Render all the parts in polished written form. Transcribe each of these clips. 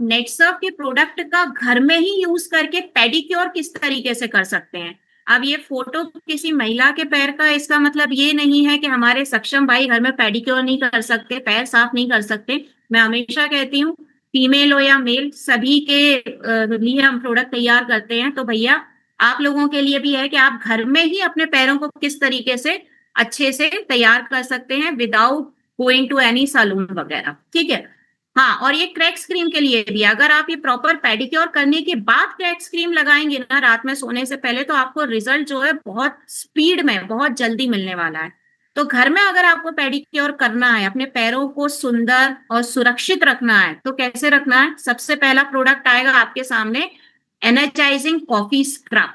नेटसर्फ के प्रोडक्ट का घर में ही यूज करके पेडिक्योर किस तरीके से कर सकते हैं। अब ये फोटो किसी महिला के पैर का, इसका मतलब ये नहीं है कि हमारे सक्षम भाई घर में पेडिक्योर नहीं कर सकते, पैर साफ नहीं कर सकते। मैं हमेशा कहती हूँ फीमेल हो या मेल, सभी के लिए हम प्रोडक्ट तैयार करते हैं। तो भैया आप लोगों के लिए भी है कि आप घर में ही अपने पैरों को किस तरीके से अच्छे से तैयार कर सकते हैं without going to any salon वगैरह। ठीक है। हाँ, और ये क्रैक्स क्रीम के लिए भी, अगर आप ये प्रॉपर पेडिक्योर करने के बाद क्रैक्स क्रीम लगाएंगे ना रात में सोने से पहले, तो आपको रिजल्ट जो है बहुत स्पीड में, बहुत जल्दी मिलने वाला है। तो घर में अगर आपको पेडिक्योर करना है, अपने पैरों को सुंदर और सुरक्षित रखना है, तो कैसे रखना है? सबसे पहला प्रोडक्ट आएगा आपके सामने, एनर्जाइजिंग कॉफी स्क्रब।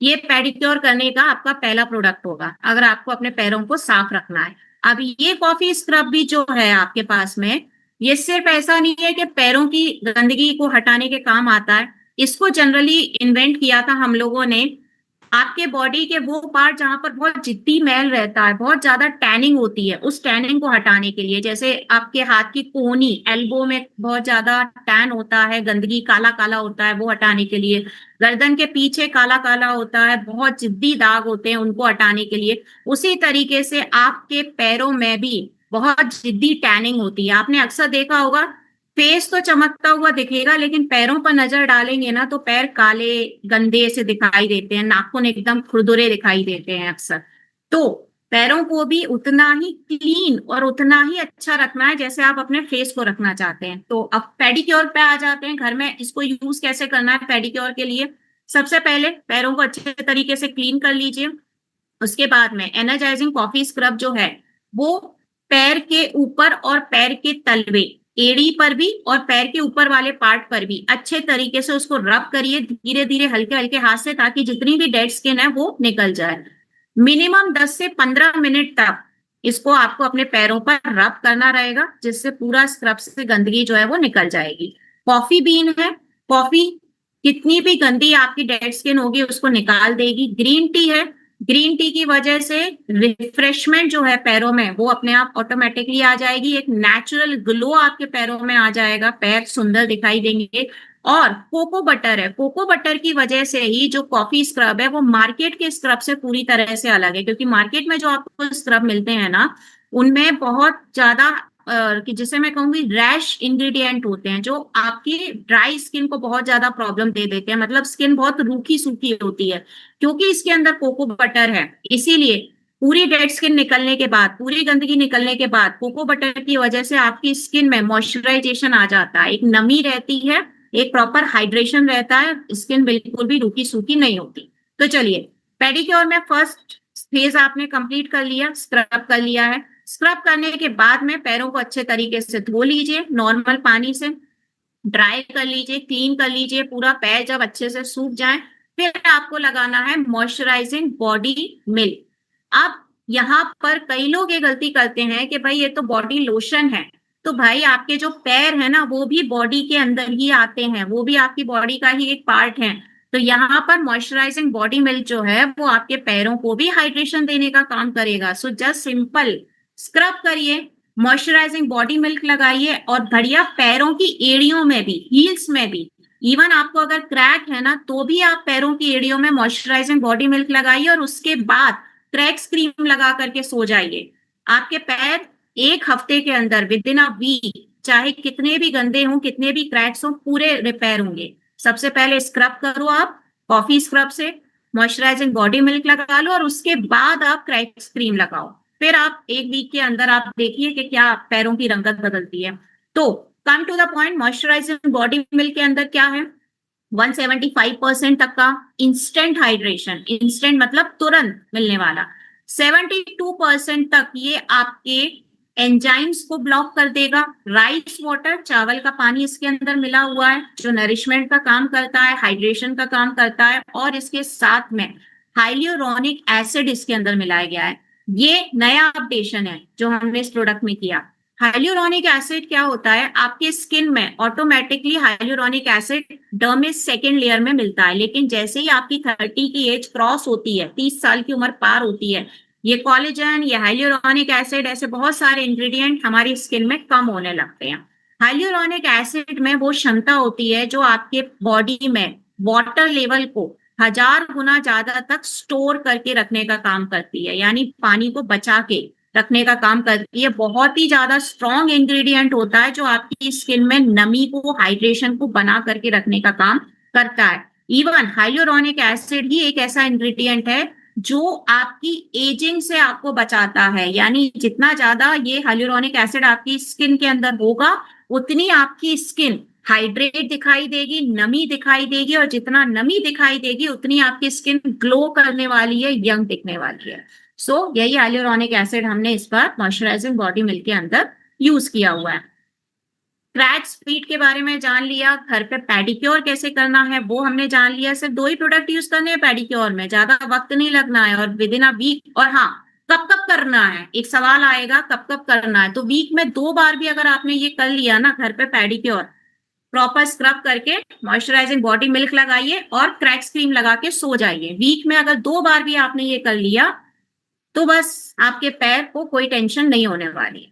ये पेडिक्योर करने का आपका पहला प्रोडक्ट होगा अगर आपको अपने पैरों को साफ रखना है। अब ये कॉफी स्क्रब भी जो है आपके पास में, ये सिर्फ ऐसा नहीं है कि पैरों की गंदगी को हटाने के काम आता है। इसको जनरली इन्वेंट किया था हम लोगों ने आपके बॉडी के वो पार्ट जहां पर बहुत जिद्दी मैल रहता है, बहुत ज्यादा टैनिंग होती है, उस टैनिंग को हटाने के लिए। जैसे आपके हाथ की कोहनी, एल्बो में बहुत ज्यादा टैन होता है, गंदगी काला काला होता है, वो हटाने के लिए। गर्दन के पीछे काला काला होता है, बहुत जिद्दी दाग होते हैं, उनको हटाने के लिए। उसी तरीके से आपके पैरों में भी बहुत जिद्दी टैनिंग होती है। आपने अक्सर देखा होगा फेस तो चमकता हुआ दिखेगा, लेकिन पैरों पर नजर डालेंगे ना तो पैर काले गंदे से दिखाई देते हैं, नाखून एकदम खुरदुरे दिखाई देते हैं अक्सर। तो पैरों को भी उतना ही क्लीन और उतना ही अच्छा रखना है जैसे आप अपने फेस को रखना चाहते हैं। तो अब पेडिक्योर पे आ जाते हैं, घर में इसको यूज कैसे करना है पेडिक्योर के लिए। सबसे पहले पैरों को अच्छे तरीके से क्लीन कर लीजिए। उसके बाद में एनर्जाइजिंग कॉफी स्क्रब जो है वो पैर के ऊपर और पैर के तलवे, एड़ी पर भी और पैर के ऊपर वाले पार्ट पर भी अच्छे तरीके से उसको रब करिए, धीरे धीरे हल्के हल्के हाथ से, ताकि जितनी भी डेड स्किन है वो निकल जाए। मिनिमम 10 से 15 मिनट तक इसको आपको अपने पैरों पर रब करना रहेगा, जिससे पूरा स्क्रब से गंदगी जो है वो निकल जाएगी। कॉफी बीन है, कॉफी कितनी भी गंदी आपकी डेड स्किन होगी उसको निकाल देगी। ग्रीन टी है, ग्रीन टी की वजह से रिफ्रेशमेंट जो है पैरों में वो अपने आप ऑटोमेटिकली आ जाएगी, एक नेचुरल ग्लो आपके पैरों में आ जाएगा, पैर सुंदर दिखाई देंगे। और कोको बटर है, कोको बटर की वजह से ही जो कॉफी स्क्रब है वो मार्केट के स्क्रब से पूरी तरह से अलग है, क्योंकि मार्केट में जो आपको स्क्रब मिलते हैं ना उनमें बहुत ज्यादा कि जिसे मैं कहूंगी रैश इंग्रेडिएंट होते हैं, जो आपकी ड्राई स्किन को बहुत ज्यादा प्रॉब्लम दे देते हैं, मतलब स्किन बहुत रूखी सूखी होती है। क्योंकि इसके अंदर कोको बटर है, इसीलिए पूरी डेड स्किन निकलने के बाद, पूरी गंदगी निकलने के बाद कोको बटर की वजह से आपकी स्किन में मॉइस्चराइजेशन आ जाता है, एक नमी रहती है, एक प्रॉपर हाइड्रेशन रहता है, स्किन बिल्कुल भी रूखी सूखी नहीं होती। तो चलिए, पेडिक्योर में फर्स्ट फेज आपने कंप्लीट कर लिया, स्क्रब कर लिया है। स्क्रब करने के बाद में पैरों को अच्छे तरीके से धो लीजिए, नॉर्मल पानी से ड्राई कर लीजिए, क्लीन कर लीजिए पूरा पैर, जब अच्छे से सूख जाए फिर आपको लगाना है मॉइस्चराइजिंग बॉडी मिल्क। अब यहाँ पर कई लोग ये गलती करते हैं कि भाई ये तो बॉडी लोशन है। तो भाई आपके जो पैर है ना वो भी बॉडी के अंदर ही आते हैं, वो भी आपकी बॉडी का ही एक पार्ट है। तो यहाँ पर मॉइस्चराइजिंग बॉडी मिल्क जो है वो आपके पैरों को भी हाइड्रेशन देने का काम करेगा। सो जस्ट सिंपल स्क्रब करिए, मॉइस्चराइजिंग बॉडी मिल्क लगाइए, और बढ़िया पैरों की एड़ियों में भी, हील्स में भी, इवन आपको अगर क्रैक है ना तो भी आप पैरों की एड़ियों में मॉइस्चराइजिंग बॉडी मिल्क लगाइए, और उसके बाद क्रैक्स क्रीम लगा करके सो जाइए। आपके पैर एक हफ्ते के अंदर, विद इन अ वीक, चाहे कितने भी गंदे हों, कितने भी क्रैक्स हों, पूरे रिपेयर होंगे। सबसे पहले स्क्रब करो आप कॉफी स्क्रब से, मॉइस्चराइजिंग बॉडी मिल्क लगा लो, और उसके बाद आप क्रैक्स क्रीम लगाओ। फिर आप एक वीक के अंदर आप देखिए कि क्या पैरों की रंगत बदलती है। तो come to the point, moisturising body milk के अंदर क्या है, 175% तक का इंस्टेंट हाइड्रेशन, इंस्टेंट मतलब तुरंत मिलने वाला। 72% तक ये आपके एंजाइम्स को ब्लॉक कर देगा। राइस वाटर, चावल का पानी इसके अंदर मिला हुआ है, जो नरिशमेंट का काम करता है, हाइड्रेशन का काम करता है, और इसके साथ में हाइल्यूरोनिक एसिड इसके अंदर मिलाया गया है। ये नया अपडेशन है जो हमने इस प्रोडक्ट में किया। हाइल्यूरोनिक एसिड क्या होता है, आपके स्किन में automatically hyaluronic acid dermis second layer में मिलता है, लेकिन जैसे ही आपकी 30 की एज क्रॉस होती है, 30 साल की उम्र पार होती है, ये कोलेजन, ये हाइल्यूरोनिक एसिड, ऐसे बहुत सारे इंग्रेडिएंट हमारी स्किन में कम होने लगते हैं। हाइलुरोनिक एसिड में वो क्षमता होती है जो आपके बॉडी में वाटर लेवल को 1000 गुना ज्यादा तक स्टोर करके रखने का काम करती है, यानी पानी को बचा के रखने का काम करती है। बहुत ही ज्यादा स्ट्रॉन्ग इंग्रेडिएंट होता है जो आपकी स्किन में नमी को, हाइड्रेशन को बना करके रखने का काम करता है। इवन हाइलुरोनिक एसिड ही एक ऐसा इंग्रेडिएंट है जो आपकी एजिंग से आपको बचाता है, यानी जितना ज्यादा ये हाइलुरोनिक एसिड आपकी स्किन के अंदर होगा उतनी आपकी स्किन हाइड्रेट दिखाई देगी, नमी दिखाई देगी, और जितना नमी दिखाई देगी उतनी आपकी स्किन ग्लो करने वाली है, यंग दिखने वाली है। यही हाइलुरोनिक एसिड हमने इस बार मॉइस्चराइजिंग बॉडी मिल्क के अंदर यूज किया हुआ है। क्रैक स्पीड के बारे में जान लिया, घर पे पेडिक्योर कैसे करना है वो हमने जान लिया। सिर्फ 2 ही प्रोडक्ट यूज करने हैं पेडिक्योर में, ज्यादा वक्त नहीं लगना है, और विद इन अ वीक। और हाँ, कब कब करना है, एक सवाल आएगा कब कब करना है, तो वीक में 2 बार भी अगर आपने ये कर लिया ना घर पे पेडिक्योर, प्रॉपर स्क्रब करके मॉइस्चराइजिंग बॉडी मिल्क लगाइए और क्रैक्स क्रीम लगा के सो जाइए। वीक में अगर 2 बार भी आपने ये कर लिया तो बस आपके पैर को कोई टेंशन नहीं होने वाली है।